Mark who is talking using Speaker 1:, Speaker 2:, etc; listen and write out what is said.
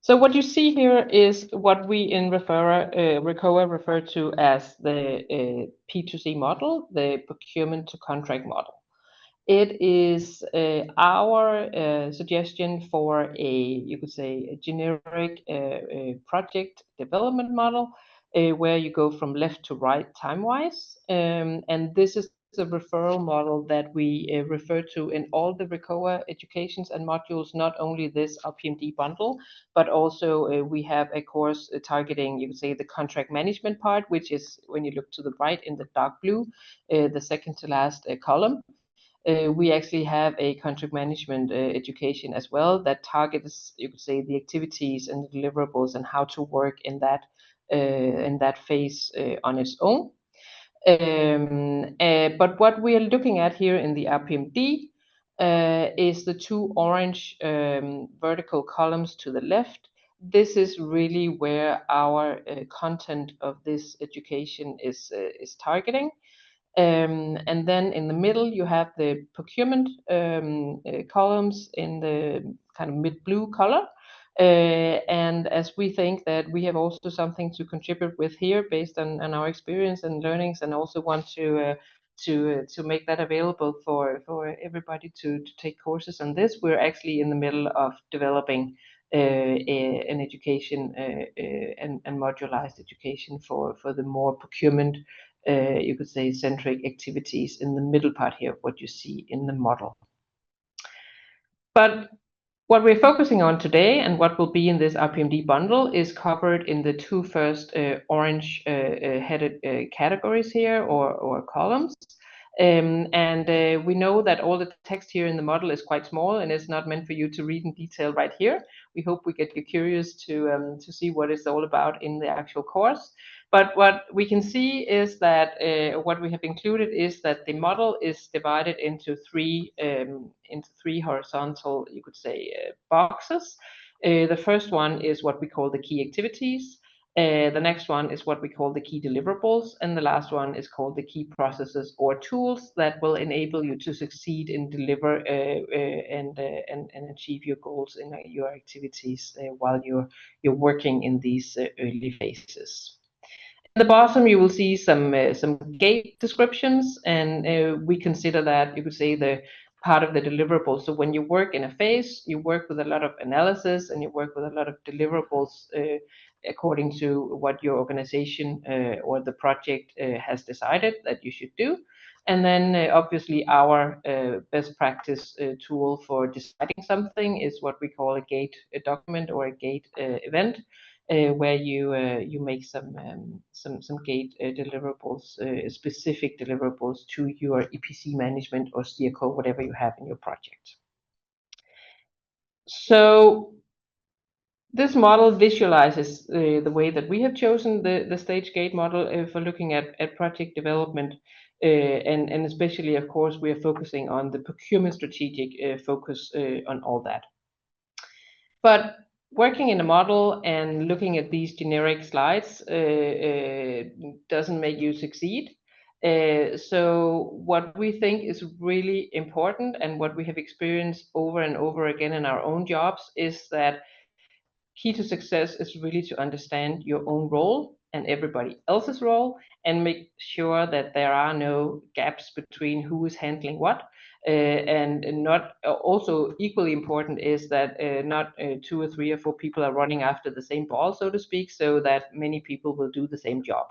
Speaker 1: So what you see here is what we in RECOA refer to as the P2C model, the procurement to contract model. It is our suggestion for you could say, a generic project development model where you go from left to right time-wise. And this is a referral model that we refer to in all the RECOA educations and modules, not only this RPMD bundle, but also we have a course targeting, you could say, the contract management part, which is when you look to the right in the dark blue, the second to last column. We actually have a contract management education as well that targets, you could say, the activities and the deliverables and how to work in that phase on its own. But what we are looking at here in the RPMD is the two orange vertical columns to the left. This is really where our content of this education is targeting. And then in the middle, you have the procurement columns in the kind of mid-blue color. And as we think that we have also something to contribute with here based on our experience and learnings, and also want to make that available for everybody to take courses on this, we're actually in the middle of developing an education and modularized education for the more procurement, you could say, centric activities in the middle part here, what you see in the model. But what we're focusing on today and what will be in this RPMD bundle is covered in the two first orange headed categories here or columns. And we know that all the text here in the model is quite small and it's not meant for you to read in detail right here. We hope we get you curious to see what it's all about in the actual course. But what we can see is that what we have included is that the model is divided into three horizontal, you could say, boxes. The first one is what we call the key activities. The next one is what we call the key deliverables, and the last one is called the key processes or tools that will enable you to succeed in deliver and achieve your goals in your activities while you're working in these early phases. At the bottom, you will see some gate descriptions, and we consider that, you could say, the part of the deliverables. So when you work in a phase, you work with a lot of analysis and you work with a lot of deliverables according to what your organization or the project has decided that you should do. And then obviously our best practice tool for deciding something is what we call a gate document or a gate event. Where you make some gate deliverables, specific deliverables to your EPC management or steerco, whatever you have in your project. So this model visualizes the way that we have chosen the stage gate model for looking at project development, and especially, of course, we are focusing on the procurement strategic focus on all that. But working in a model and looking at these generic slides doesn't make you succeed. So what we think is really important and what we have experienced over and over again in our own jobs is that key to success is really to understand your own role and everybody else's role and make sure that there are no gaps between who is handling what. And not also equally important is that not 2 or 3 or 4 people are running after the same ball, so to speak, so that many people will do the same job.